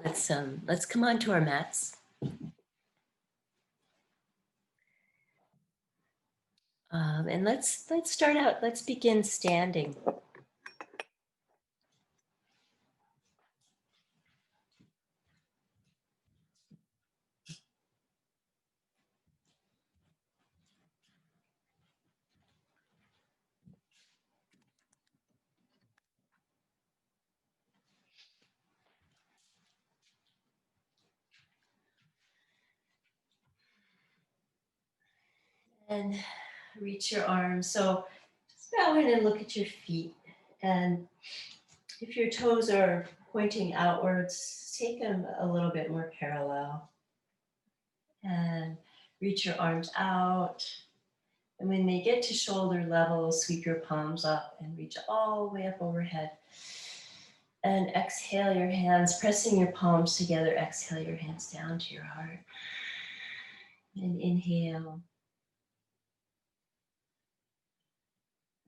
Let's come on to our mats. And let's start out. Let's begin standing. And reach your arms. So just bow in and look at your feet. And if your toes are pointing outwards, take them a little bit more parallel. And reach your arms out. And when they get to shoulder level, sweep your palms up and reach all the way up overhead. And exhale your hands, pressing your palms together. Exhale your hands down to your heart. And inhale.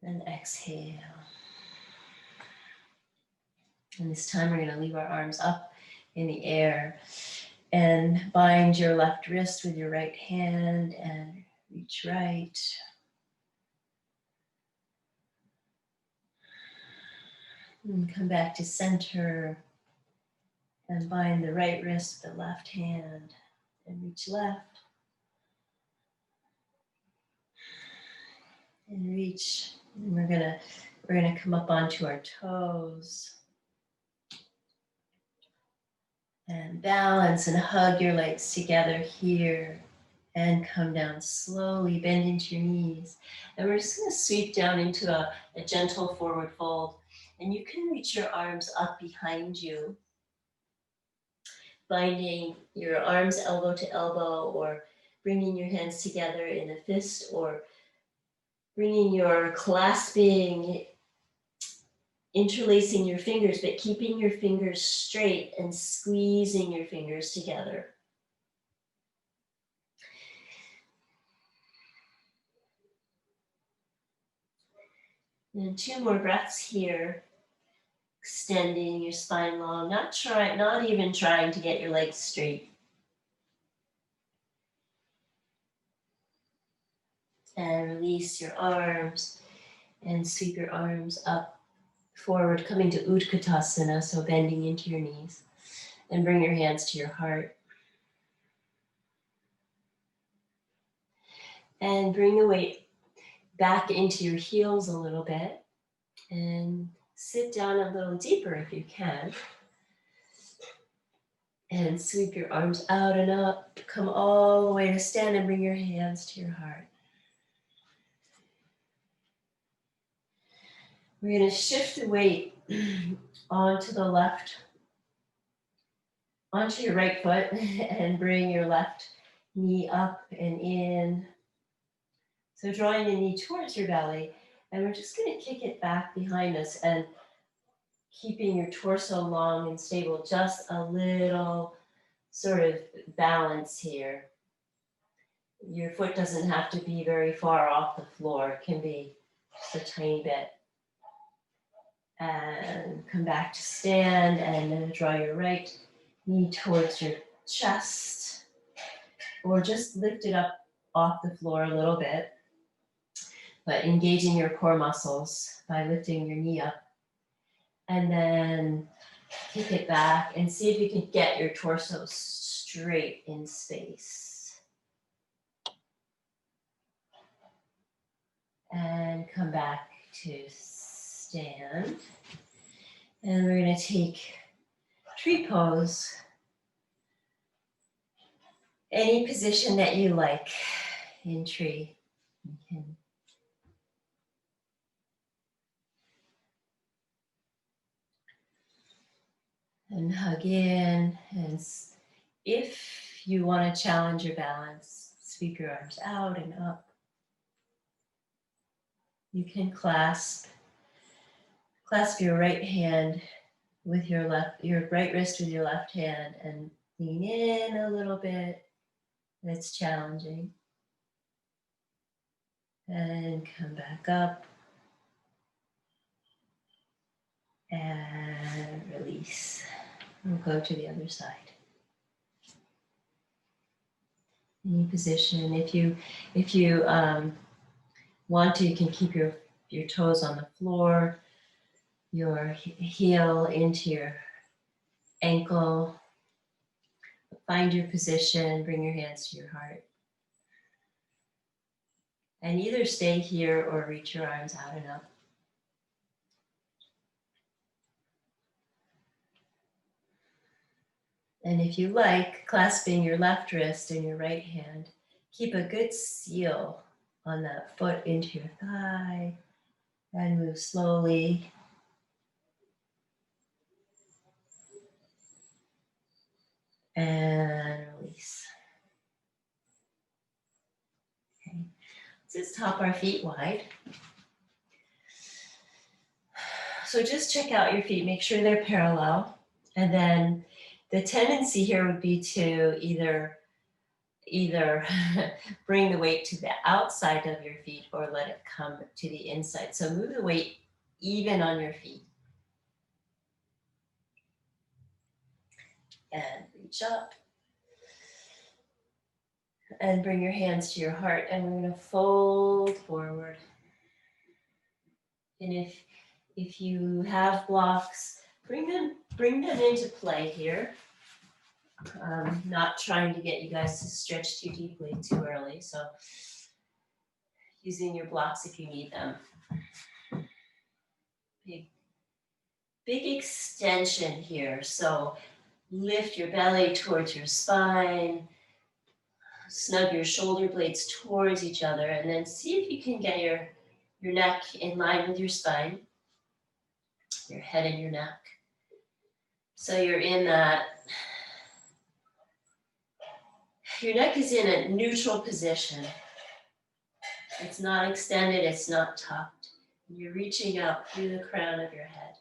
And exhale. And this time we're going to leave our arms up in the air and bind your left wrist with your right hand and reach right. And come back to center and bind the right wrist with the left hand and reach left. And reach. And we're gonna come up onto our toes. And balance and hug your legs together here. And come down slowly, bend into your knees. And we're just gonna sweep down into a gentle forward fold. And you can reach your arms up behind you, binding your arms elbow to elbow, or bringing your hands together in a fist, or bringing your clasping, interlacing your fingers, but keeping your fingers straight and squeezing your fingers together. And 2 more breaths here, extending your spine long, not even trying to get your legs straight. And release your arms and sweep your arms up, forward, coming to Utkatasana, so bending into your knees. And bring your hands to your heart. And bring the weight back into your heels a little bit. And sit down a little deeper if you can. And sweep your arms out and up. Come all the way to stand and bring your hands to your heart. We're going to shift the weight onto the left, onto your right foot, and bring your left knee up and in. So drawing the knee towards your belly, and we're just going to kick it back behind us and keeping your torso long and stable, just a little sort of balance here. Your foot doesn't have to be very far off the floor. It can be just a tiny bit. And come back to stand, and then draw your right knee towards your chest, or just lift it up off the floor a little bit, but engaging your core muscles by lifting your knee up. And then kick it back and see if you can get your torso straight in space. And come back to stand. And we're going to take tree pose. Any position that you like in tree. You can and hug in, and if you want to challenge your balance, sweep your arms out and up. You can clasp your right hand with your right wrist with your left hand, and lean in a little bit. That's challenging. And come back up. And release. We'll go to the other side. Any position. If you want to, you can keep your toes on the floor, your heel into your ankle. Find your position, bring your hands to your heart. And either stay here or reach your arms out and up. And if you like, clasping your left wrist in your right hand, keep a good seal on that foot into your thigh and move slowly. And release. Okay. Let's top our feet wide. So just check out your feet, make sure they're parallel. And then the tendency here would be to either bring the weight to the outside of your feet or let it come to the inside. So move the weight even on your feet. And reach up. And bring your hands to your heart, and we're going to fold forward. And if you have blocks, bring them into play here. Not trying to get you guys to stretch too deeply too early, so using your blocks if you need them. Big extension here, so lift your belly towards your spine, snug your shoulder blades towards each other, and then see if you can get your neck in line with your spine, your head and your neck. So you're in that, your neck is in a neutral position. It's not extended, it's not tucked. You're reaching out through the crown of your head.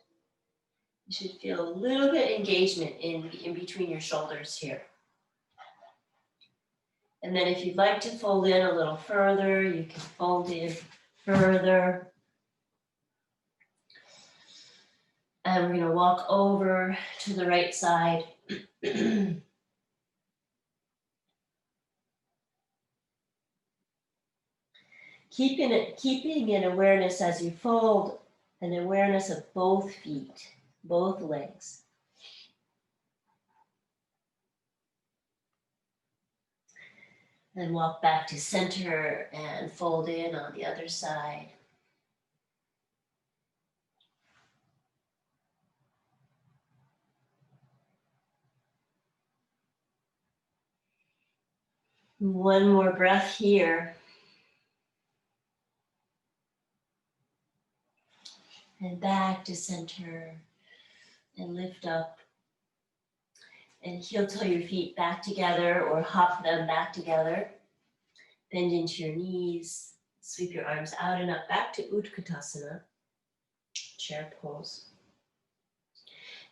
You should feel a little bit engagement in between your shoulders here. And then if you'd like to fold in a little further, you can fold in further. And we're going to walk over to the right side. Keeping an awareness as you fold, an awareness of both feet, both legs. Then walk back to center and fold in on the other side. One more breath here. And back to center and lift up. And heel toe your feet back together or hop them back together. Bend into your knees. Sweep your arms out and up back to Utkatasana, chair pose.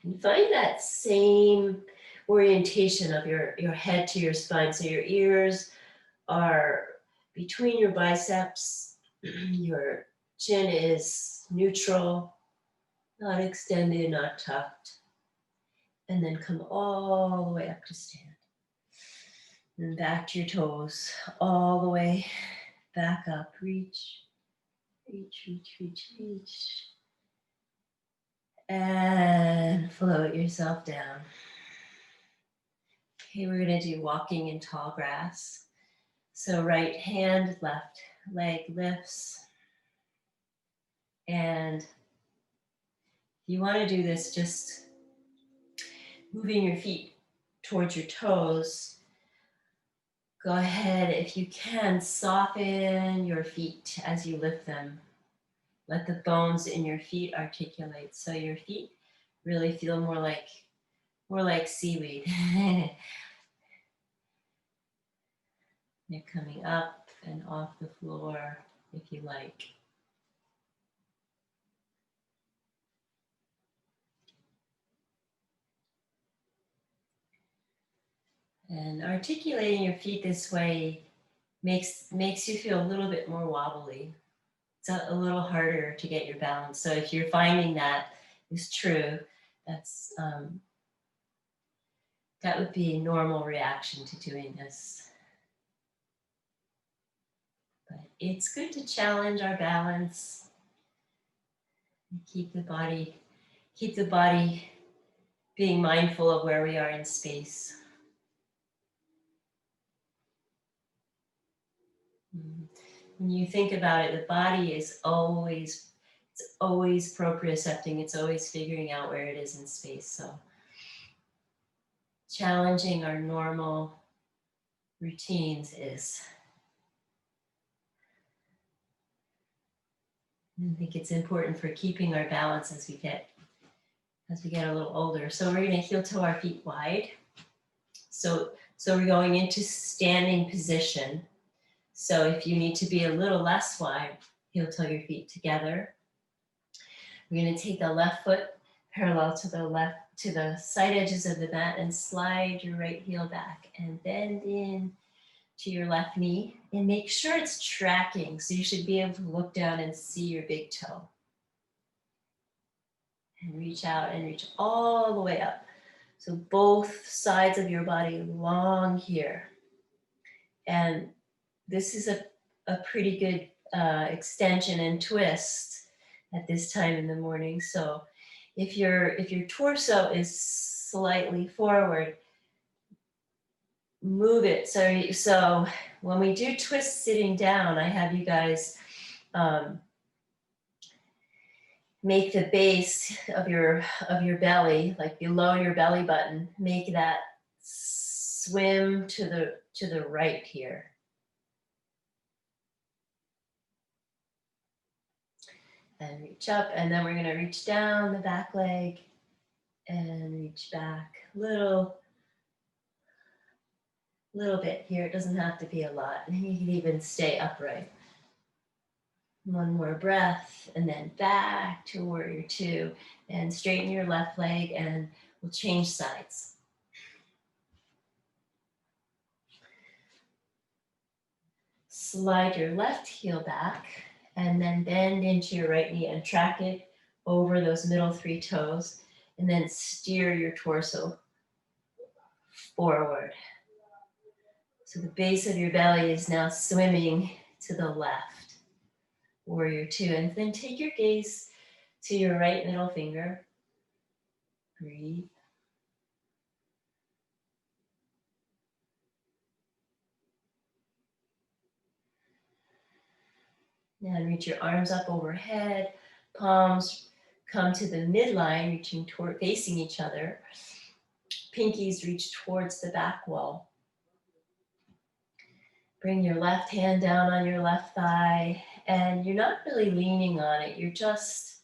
And find that same orientation of your head to your spine. So your ears are between your biceps. Your chin is neutral, not extended, not tucked. And then come all the way up to stand. And back to your toes, all the way back up. Reach, reach, reach, reach, reach. And float yourself down. Okay, we're going to do walking in tall grass. So right hand, left leg lifts. And if you want to do this, just moving your feet towards your toes. Go ahead, if you can, soften your feet as you lift them. Let the bones in your feet articulate so your feet really feel more like seaweed. They're coming up and off the floor if you like. And articulating your feet this way makes you feel a little bit more wobbly. It's a little harder to get your balance. So if you're finding that is true, that's That would be a normal reaction to doing this. But it's good to challenge our balance and keep the body being mindful of where we are in space. When you think about it, the body is always propriocepting, it's always figuring out where it is in space. So challenging our normal routines is, I think it's important for keeping our balance as we get a little older. So we're going to heel toe our feet wide. So we're going into standing position. So if you need to be a little less wide, heel toe your feet together. We're going to take the left foot parallel to the side edges of the mat and slide your right heel back and bend in to your left knee and make sure it's tracking. So you should be able to look down and see your big toe. And reach out and reach all the way up. So both sides of your body long here. And this is a pretty good extension and twist at this time in the morning. So if your torso is slightly forward, move it. So when we do twist sitting down, I have you guys make the base of your belly, like below your belly button, make that swim to the right here. And reach up, and then we're going to reach down the back leg and reach back little bit here. It doesn't have to be a lot. And you can even stay upright. One more breath, and then back to warrior two, and straighten your left leg, and we'll change sides. Slide your left heel back, and then bend into your right knee and track it over those middle three toes, and then steer your torso forward. So the base of your belly is now swimming to the left. Warrior two, and then take your gaze to your right middle finger. Breathe. Now reach your arms up overhead, palms come to the midline, reaching toward, facing each other. Pinkies reach towards the back wall. Bring your left hand down on your left thigh, and you're not really leaning on it, you're just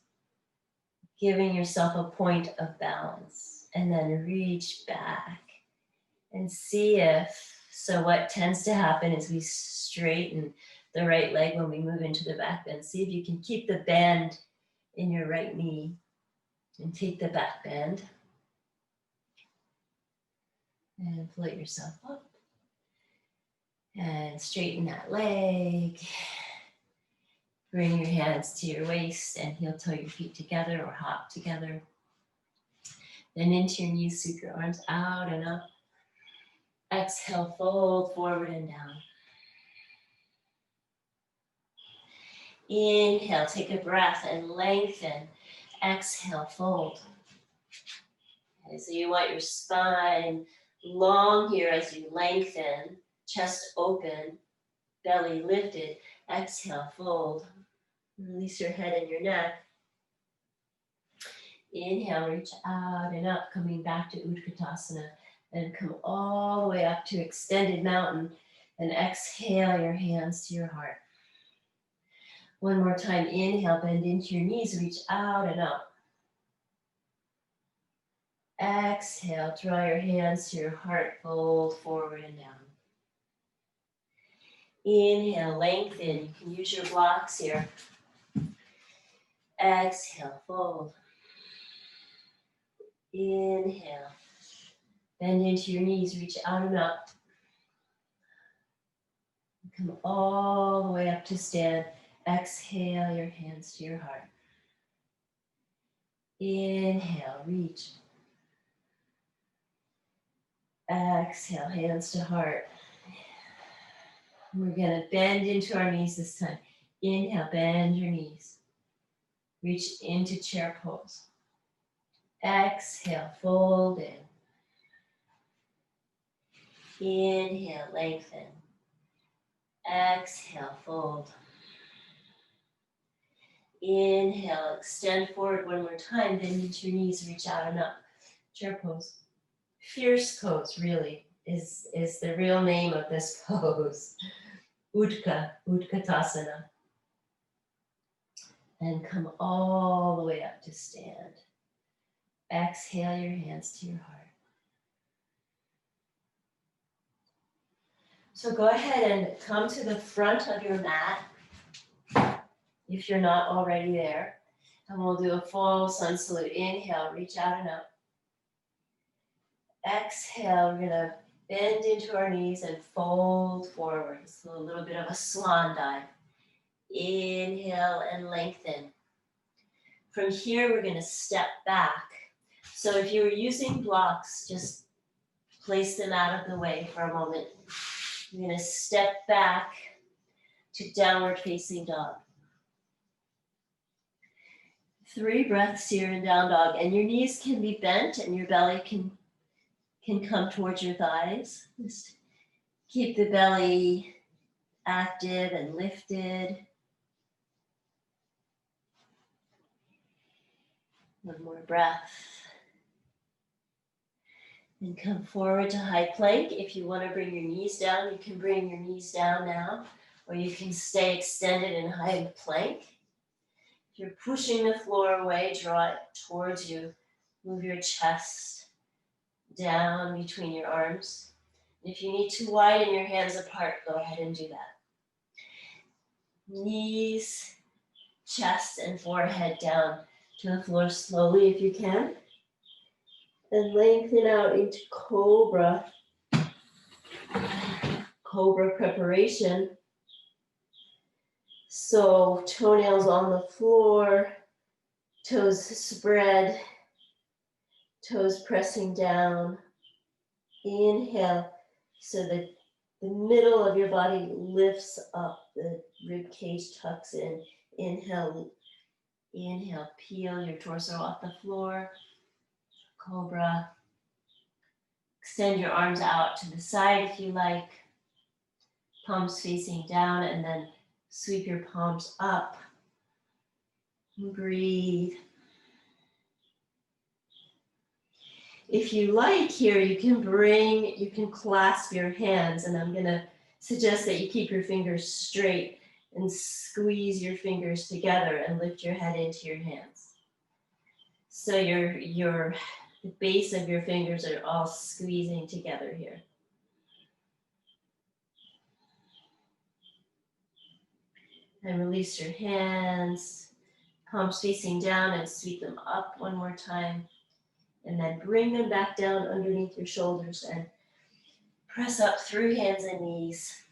giving yourself a point of balance. And then reach back and see if, so what tends to happen is we straighten the right leg when we move into the back bend. See if you can keep the bend in your right knee and take the back bend. And float yourself up. And straighten that leg. Bring your hands to your waist and heel toe your feet together or hop together. Then into your knees, sweep your arms out and up. Exhale, fold forward and down. Inhale, take a breath and lengthen. Exhale, fold. Okay, so you want your spine long here as you lengthen, chest open, belly lifted. Exhale, fold. Release your head and your neck. Inhale, reach out and up, coming back to Utkatasana. And come all the way up to extended mountain. And exhale your hands to your heart. One more time, inhale, bend into your knees, reach out and up. Exhale, draw your hands to your heart, fold forward and down. Inhale, lengthen. You can use your blocks here. Exhale, fold. Inhale. Bend into your knees, reach out and up. Come all the way up to stand. Exhale your hands to your heart. Inhale, reach. Exhale, hands to heart. We're gonna bend into our knees this time. Inhale, bend your knees. Reach into chair pose. Exhale, fold in. Inhale, lengthen. Exhale, fold. Inhale, extend forward one more time, bend into your knees, reach out and up. Chair pose. Fierce pose, really, is the real name of this pose. Utkatasana. And come all the way up to stand. Exhale your hands to your heart. So go ahead and come to the front of your mat if you're not already there. And we'll do a full sun salute. Inhale, reach out and up. Exhale, we're gonna bend into our knees and fold forward. So a little bit of a swan dive. Inhale and lengthen. From here, we're gonna step back. So if you were using blocks, just place them out of the way for a moment. You're gonna step back to downward facing dog. 3 breaths here in down dog, and your knees can be bent and your belly can come towards your thighs. Just keep the belly active and lifted. One more breath. And come forward to high plank. If you want to bring your knees down, you can bring your knees down now, or you can stay extended in high plank. If you're pushing the floor away, draw it towards you. Move your chest down between your arms. If you need to widen your hands apart, go ahead and do that. Knees, chest, and forehead down to the floor slowly if you can. And lengthen out into cobra. Cobra preparation. So toenails on the floor, toes spread, toes pressing down. Inhale so that the middle of your body lifts up, the rib cage tucks in. Inhale, inhale, peel your torso off the floor. Cobra. Extend your arms out to the side if you like. Palms facing down, and then sweep your palms up. Breathe. If you like here, you can clasp your hands, and I'm gonna suggest that you keep your fingers straight and squeeze your fingers together and lift your head into your hands. So the base of your fingers are all squeezing together here. And release your hands, palms facing down, and sweep them up one more time. And then bring them back down underneath your shoulders and press up through hands and knees.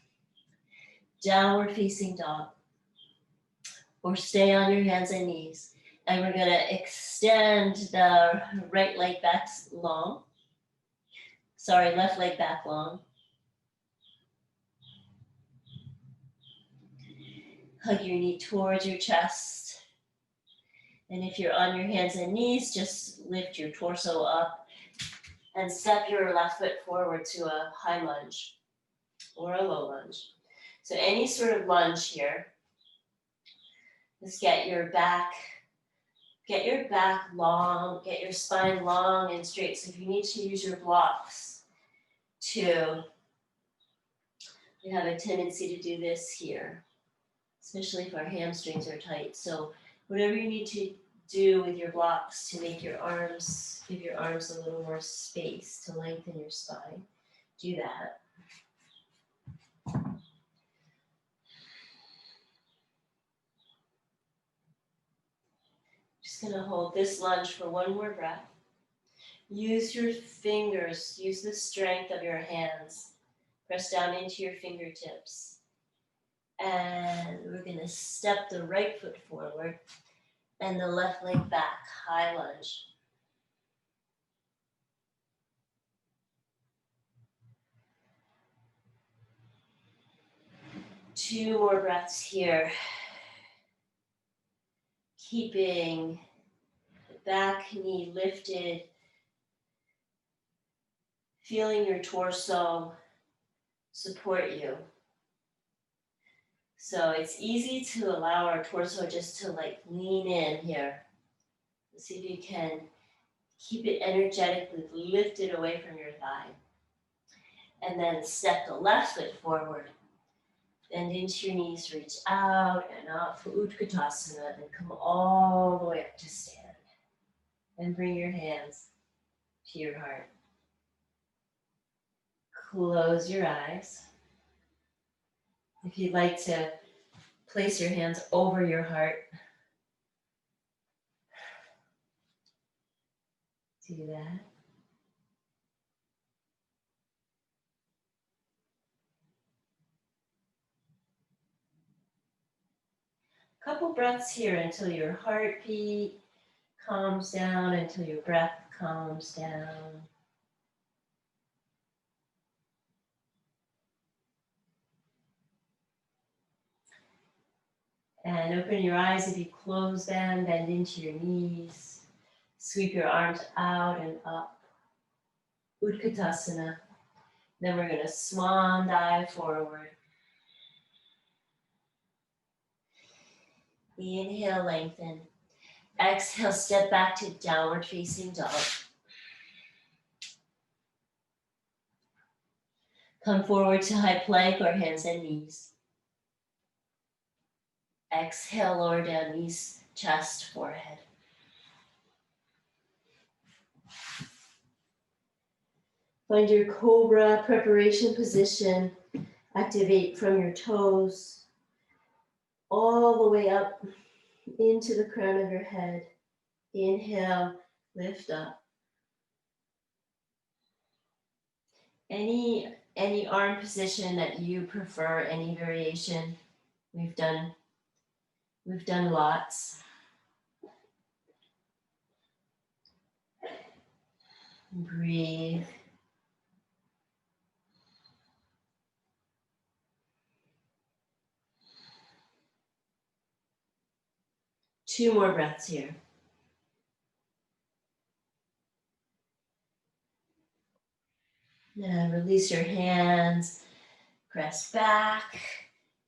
Downward facing dog. Or stay on your hands and knees. And we're gonna extend the right leg back long. Sorry, left leg back long. Hug your knee towards your chest. And if you're on your hands and knees, just lift your torso up and step your left foot forward to a high lunge or a low lunge. So any sort of lunge here. Just get your back long, get your spine long and straight. So if you need to use your blocks we have a tendency to do this here, especially if our hamstrings are tight. So whatever you need to do with your blocks to make your arms, give your arms a little more space to lengthen your spine, do that. Just gonna hold this lunge for one more breath. Use your fingers, use the strength of your hands. Press down into your fingertips. And we're gonna step the right foot forward and the left leg back, high lunge. 2 more breaths here. Keeping the back knee lifted, feeling your torso support you. So it's easy to allow our torso just to like lean in here. See if you can keep it energetically lifted away from your thigh. And then step the left foot forward. Bend into your knees, reach out and up for Utkatasana, then come all the way up to stand. And bring your hands to your heart. Close your eyes. If you'd like to place your hands over your heart, do that. Couple breaths here until your heartbeat calms down, until your breath calms down. And open your eyes. If you close them, bend into your knees. Sweep your arms out and up. Utkatasana. Then we're going to swan dive forward. Inhale, lengthen. Exhale, step back to downward facing dog. Come forward to high plank or hands and knees. Exhale, lower down, knees, chest, forehead. Find your cobra preparation position. Activate from your toes all the way up into the crown of your head. Inhale, lift up. Any arm position that you prefer, any variation, we've done lots. Breathe. Two more breaths here. And release your hands. Press back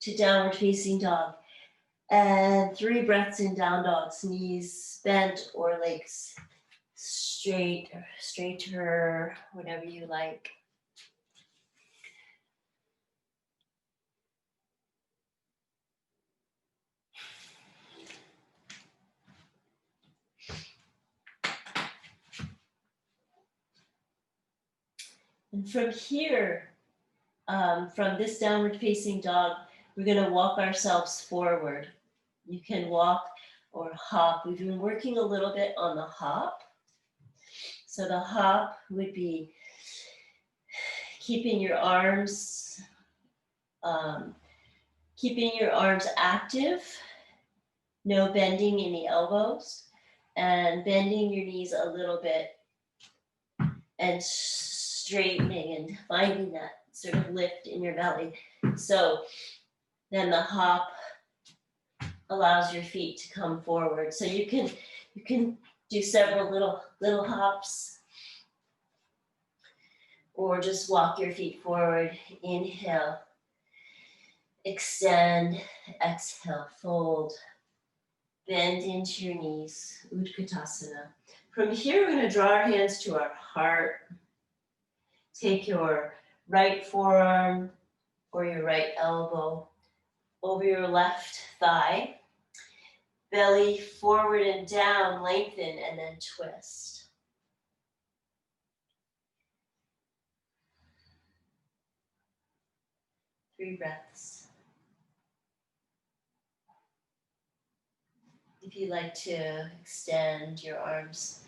to downward facing dog. And 3 breaths in down dogs. Knees bent or legs straight or straighter, whatever you like. And from here, from this downward facing dog, we're going to walk ourselves forward. You can walk or hop. We've been working a little bit on the hop. So the hop would be keeping your arms active, no bending in the elbows, and bending your knees a little bit and straightening and finding that sort of lift in your belly. So then the hop allows your feet to come forward. So you can do several little hops or just walk your feet forward. Inhale, extend, exhale, fold, bend into your knees, Utkatasana. From here, we're going to draw our hands to our heart. Take your right forearm or your right elbow over your left thigh. Belly forward and down, lengthen, and then twist. Three breaths. If you like to extend your arms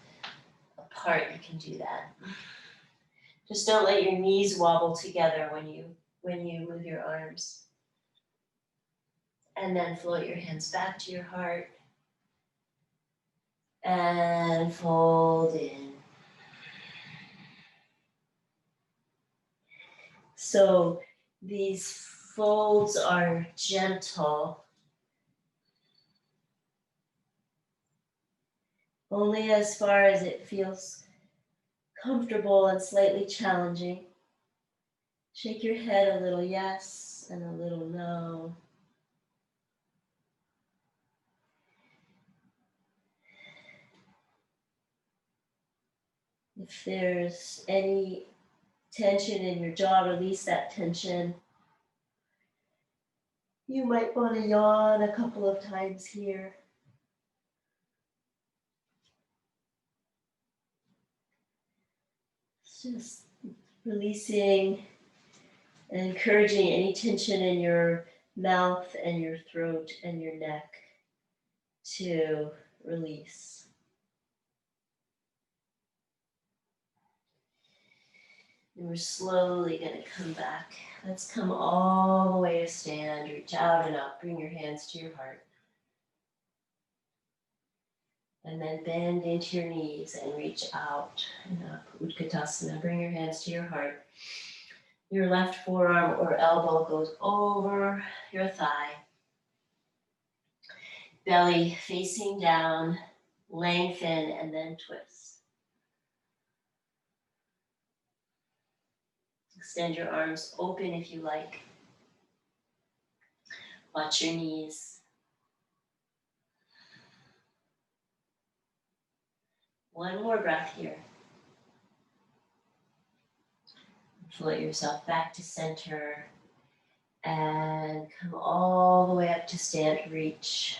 apart, you can do that. Just don't let your knees wobble together when you move your arms. And then float your hands back to your heart. And fold in. So these folds are gentle, only as far as it feels comfortable and slightly challenging. Shake your head a little yes and a little no. If there's any tension in your jaw, release that tension. You might want to yawn a couple of times here. Just releasing and encouraging any tension in your mouth and your throat and your neck to release. And we're slowly going to come back. Let's come all the way to stand. Reach out and up. Bring your hands to your heart. And then bend into your knees and reach out and up. Utkatasana. Bring your hands to your heart. Your left forearm or elbow goes over your thigh. Belly facing down. Lengthen and then twist. Extend your arms open if you like. Watch your knees. One more breath here. Float yourself back to center and come all the way up to stand reach.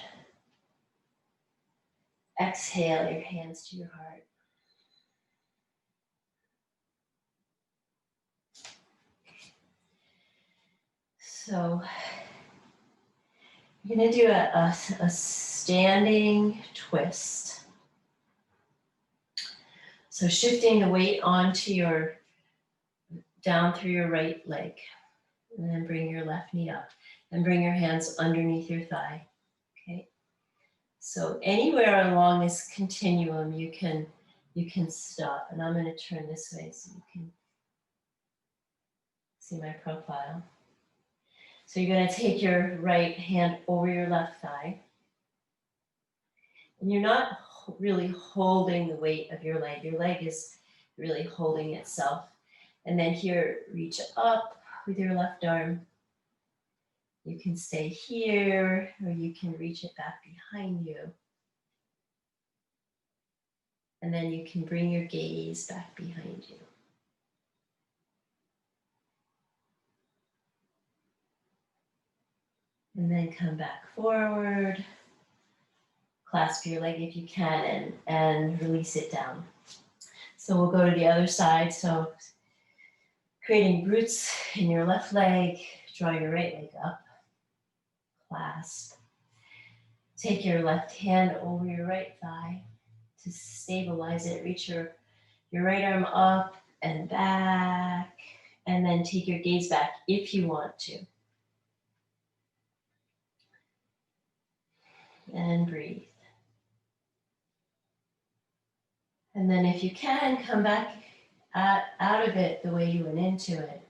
Exhale your hands to your heart. So you're going to do a standing twist. So shifting the weight onto your, down through your right leg. And then bring your left knee up. And bring your hands underneath your thigh. Okay. So anywhere along this continuum you can stop. And I'm going to turn this way so you can see my profile. So you're going to take your right hand over your left thigh. And you're not really holding the weight of your leg. Your leg is really holding itself. And then here, reach up with your left arm. You can stay here, or you can reach it back behind you. And then you can bring your gaze back behind you. And then come back forward. Clasp your leg if you can and release it down. So we'll go to the other side. So creating roots in your left leg, draw your right leg up, clasp. Take your left hand over your right thigh to stabilize it. Reach your right arm up and back, and then take your gaze back if you want to. And breathe. And then if you can, come back out of it the way you went into it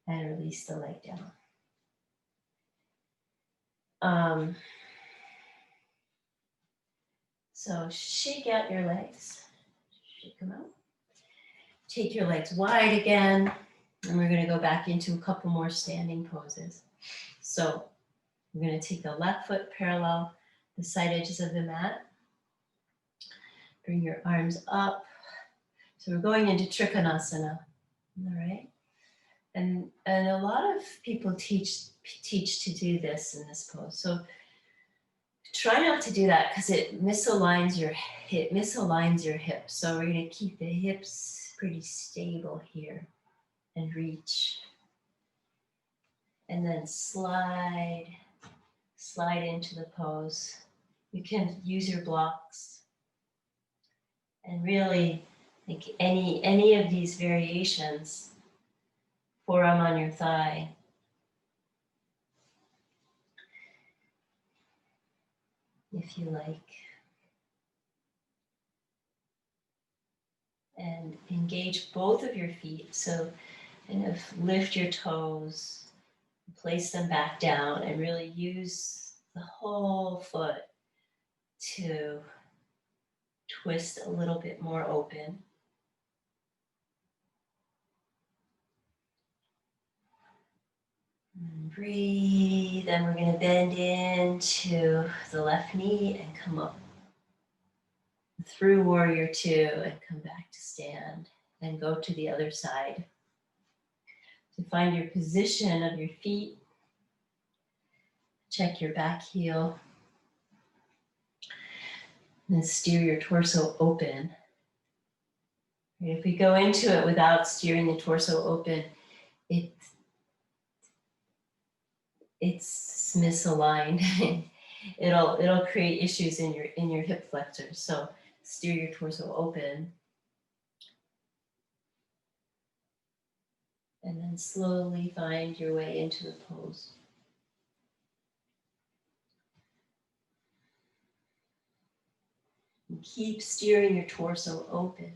and release the leg down. So shake out your legs. Shake them out. Take your legs wide again. And we're going to go back into a couple more standing poses. So we're going to take the left foot parallel the side edges of the mat. Bring your arms up. So we're going into Trikonasana. All right. And a lot of people teach to do this in this pose. So try not to do that because it misaligns your hips. So we're going to keep the hips pretty stable here and reach. And then slide into the pose. You can use your blocks. And really, like any of these variations, forearm on your thigh. If you like. And engage both of your feet. So kind of lift your toes, Place them back down and really use the whole foot to twist a little bit more open. And breathe, and we're going to bend into the left knee and come up through warrior two and come back to stand and go to the other side. To find your position of your feet, check your back heel, and steer your torso open. And if we go into it without steering the torso open, it's misaligned. it'll create issues in your hip flexors. So steer your torso open. And then slowly find your way into the pose. And keep steering your torso open.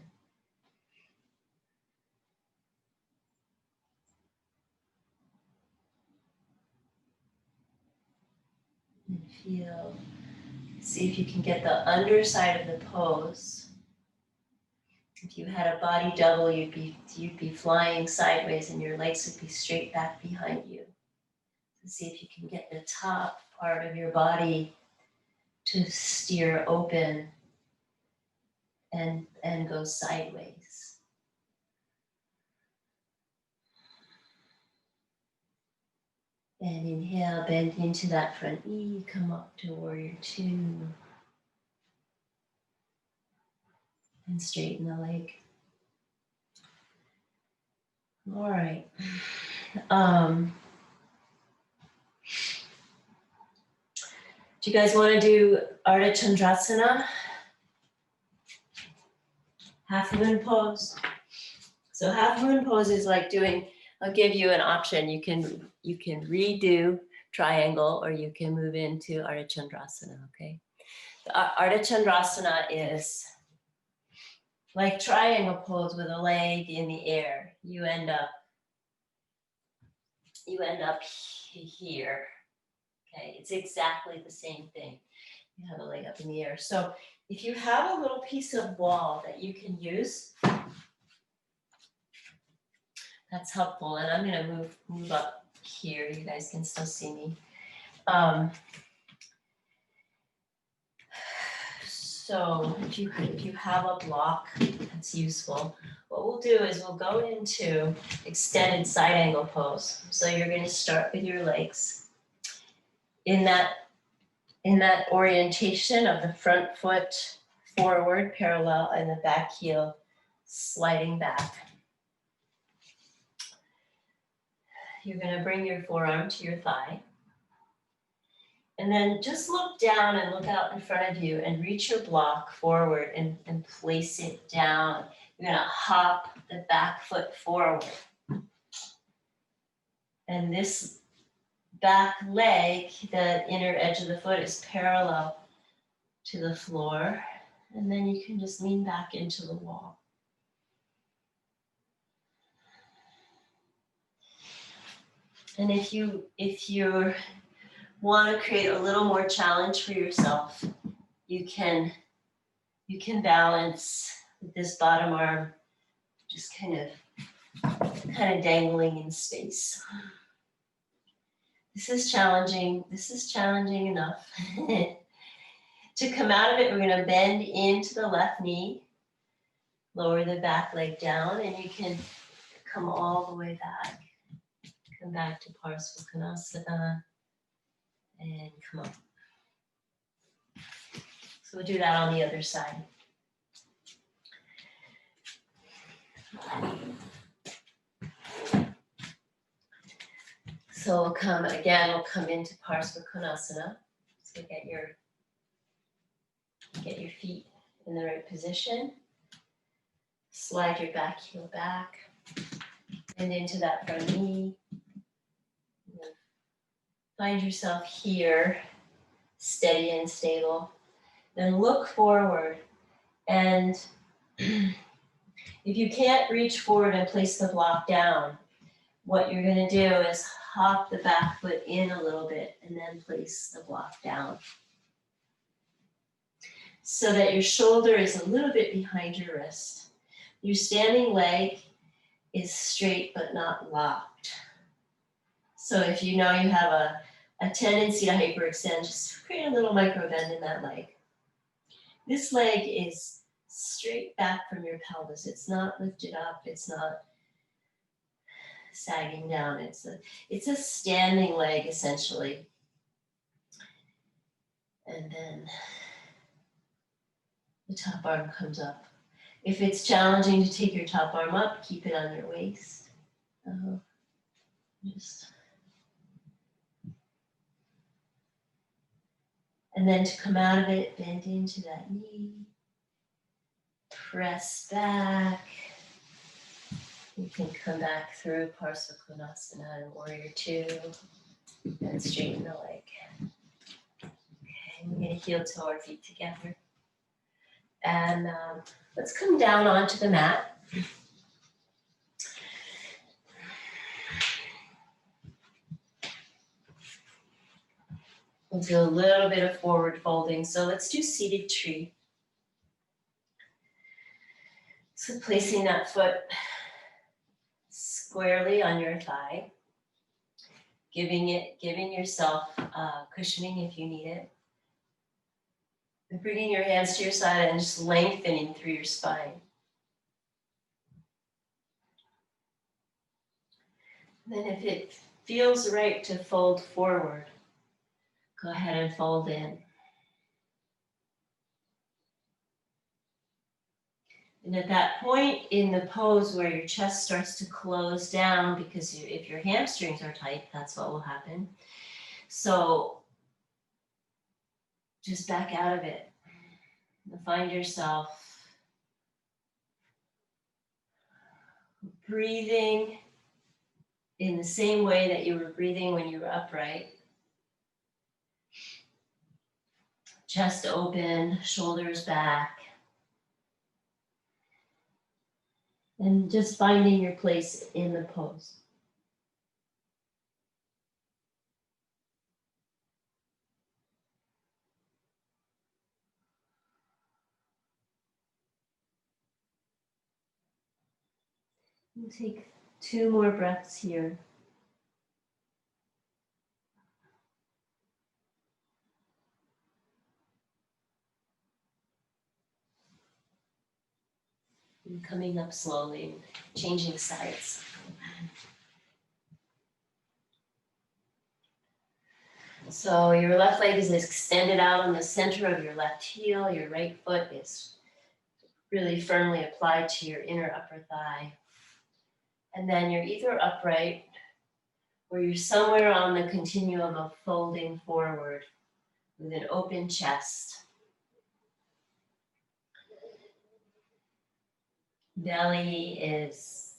And feel, see if you can get the underside of the pose. If you had a body double, you'd be flying sideways and your legs would be straight back behind you. So see if you can get the top part of your body to steer open and go sideways. And inhale, bend into that front knee, come up to warrior two. And straighten the leg. All right. Do you guys want to do Ardha Chandrasana? Half moon pose. So half moon pose is like doing, I'll give you an option. You can redo triangle or you can move into Ardha Chandrasana, okay? The Ardha Chandrasana is like triangle pose with a leg in the air. You end up here. Okay, it's exactly the same thing. You have a leg up in the air. So if you have a little piece of wall that you can use, that's helpful. And I'm gonna move up here. You guys can still see me. So if you have a block, that's useful. What we'll do is we'll go into extended side angle pose. So you're going to start with your legs in that orientation of the front foot forward parallel and the back heel sliding back. You're going to bring your forearm to your thigh. And then just look down and look out in front of you and reach your block forward and place it down. You're going to hop the back foot forward. And this back leg, the inner edge of the foot, is parallel to the floor. And then you can just lean back into the wall. And if you want to create a little more challenge for yourself, you can balance with this bottom arm just kind of dangling in space. This is challenging enough. To come out of it, we're going to bend into the left knee, lower the back leg down, and you can come all the way back. Come back to Parsvakonasana. And come up. So we'll do that on the other side. So we'll come into Parsvakonasana. So get your feet in the right position. Slide your back heel back. And into that front knee. Find yourself here, steady and stable. Then look forward. And if you can't reach forward and place the block down, what you're going to do is pop the back foot in a little bit and then place the block down, so that your shoulder is a little bit behind your wrist. Your standing leg is straight but not locked. So if you know you have a tendency to hyperextend, just create a little micro bend in that leg. This leg is straight back from your pelvis. It's not lifted up. It's not sagging down. It's a standing leg, essentially. And then the top arm comes up. If it's challenging to take your top arm up, keep it on your waist. And then to come out of it, bend into that knee. Press back. You can come back through Parsvakonasana and Warrior Two and straighten the leg. Okay, we're going to heel toe our feet together. And let's come down onto the mat. We'll do a little bit of forward folding. So let's do seated tree. So placing that foot squarely on your thigh, giving yourself cushioning if you need it. And bringing your hands to your side and just lengthening through your spine. Then if it feels right to fold forward, go ahead and fold in. And at that point in the pose where your chest starts to close down, because if your hamstrings are tight, that's what will happen. So just back out of it. And find yourself breathing in the same way that you were breathing when you were upright. Chest open, shoulders back. And just finding your place in the pose. We'll take 2 more breaths here. And coming up slowly, changing sides. So your left leg is extended out on the center of your left heel. Your right foot is really firmly applied to your inner upper thigh. And then you're either upright or you're somewhere on the continuum of folding forward with an open chest. Belly is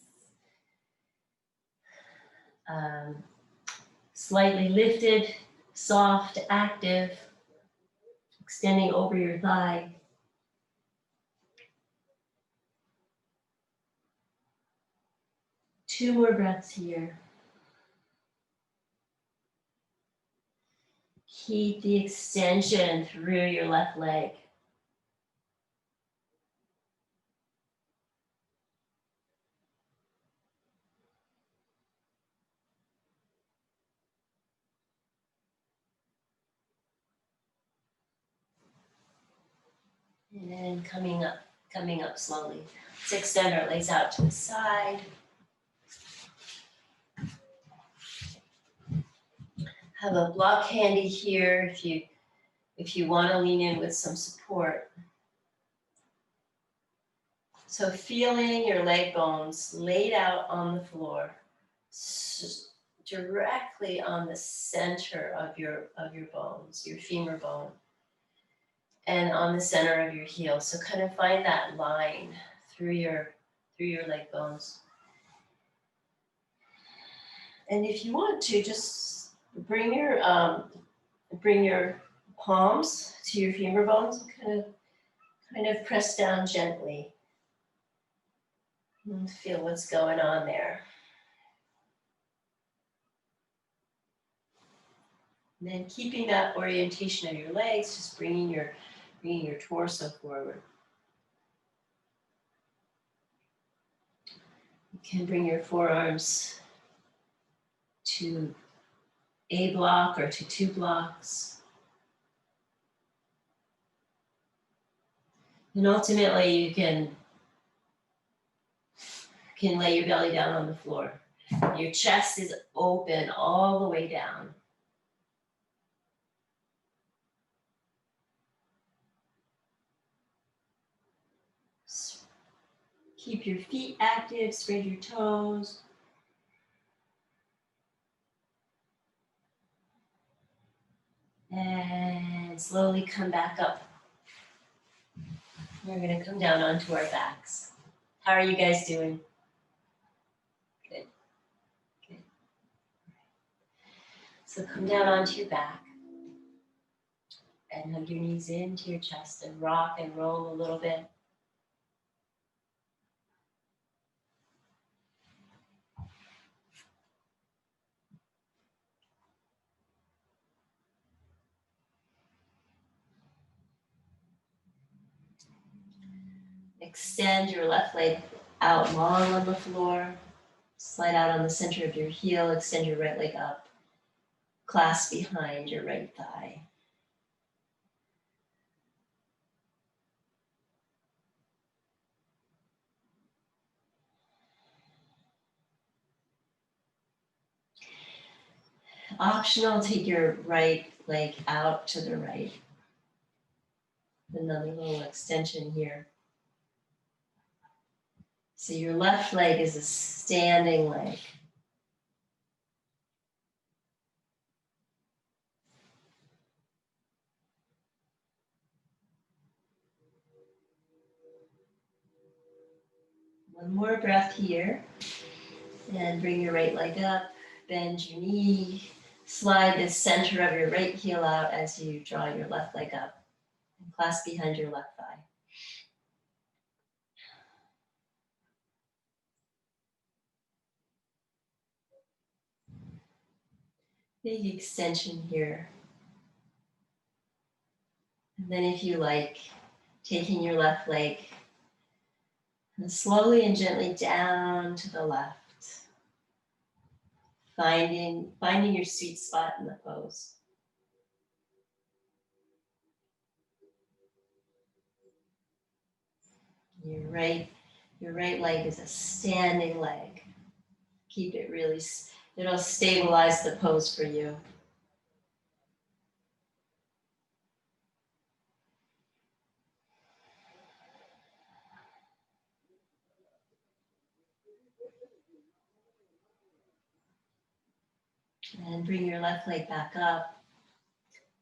slightly lifted, soft, active, extending over your thigh. Two more breaths here. Keep the extension through your left leg. And then coming up slowly. Let's extend our legs out to the side. Have a block handy here if you want to lean in with some support. So feeling your leg bones laid out on the floor, directly on the center of your bones, your femur bone, and on the center of your heel. So kind of find that line through your leg bones. And if you want to, just bring your palms to your femur bones and kind of press down gently. And feel what's going on there. And then keeping that orientation of your legs, just bringing your torso forward. You can bring your forearms to a block or to 2 blocks. And ultimately you can lay your belly down on the floor. Your chest is open all the way down. Keep your feet active, spread your toes. And slowly come back up. We're going to come down onto our backs. How are you guys doing? Good. Good. So come down onto your back and hug your knees into your chest and rock and roll a little bit. Extend your left leg out long on the floor. Slide out on the center of your heel. Extend your right leg up. Clasp behind your right thigh. Optional, take your right leg out to the right. Another little extension here. So your left leg is a standing leg. One more breath here. And bring your right leg up, bend your knee, slide the center of your right heel out as you draw your left leg up. And clasp behind your left thigh. Big extension here. And then if you like, taking your left leg and slowly and gently down to the left. Finding your sweet spot in the pose. Your right leg is a standing leg. Keep it really, it'll stabilize the pose for you. And bring your left leg back up,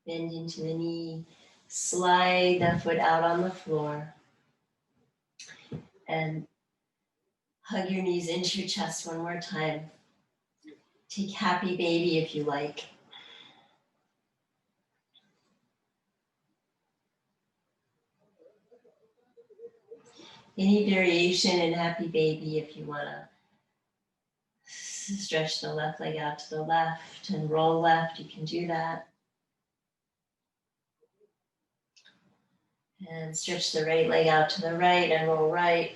bend into the knee, slide that foot out on the floor, and hug your knees into your chest one more time. Take happy baby if you like. Any variation in happy baby if you want to stretch the left leg out to the left and roll left, you can do that. And stretch the right leg out to the right and roll right.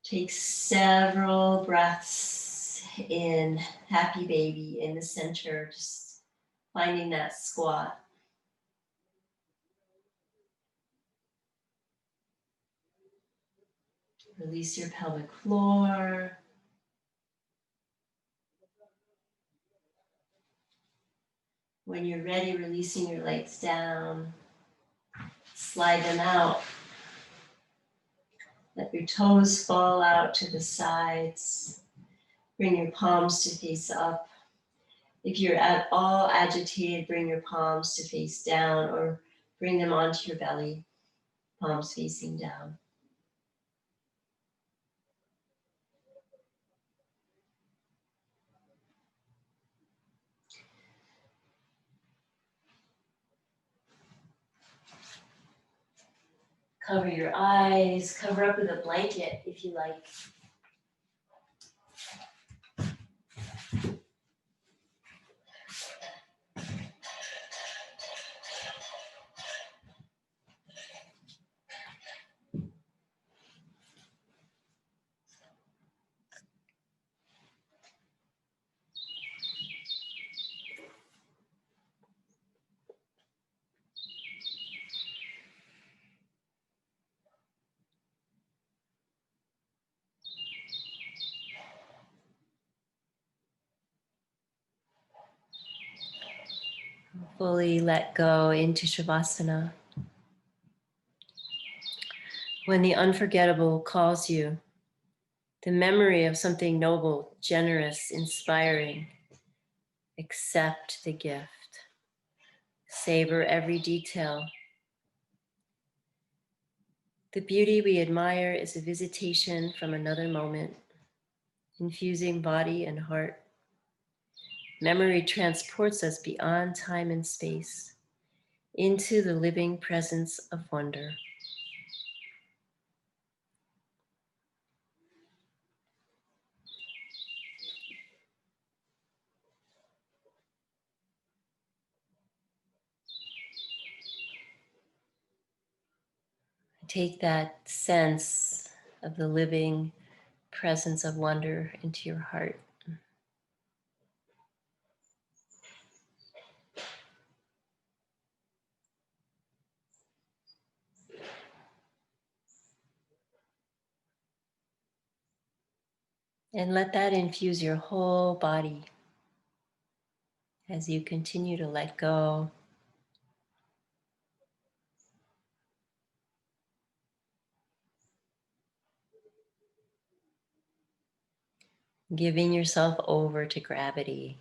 Take several breaths in happy baby in the center, just finding that squat. Release your pelvic floor. When you're ready, releasing your legs down. Slide them out. Let your toes fall out to the sides. Bring your palms to face up. If you're at all agitated, bring your palms to face down or bring them onto your belly, palms facing down. Cover your eyes, cover up with a blanket if you like. Fully let go into Shavasana. When the unforgettable calls you, the memory of something noble, generous, inspiring, accept the gift. Savor every detail. The beauty we admire is a visitation from another moment, infusing body and heart. Memory transports us beyond time and space into the living presence of wonder. Take that sense of the living presence of wonder into your heart. And let that infuse your whole body as you continue to let go. Giving yourself over to gravity.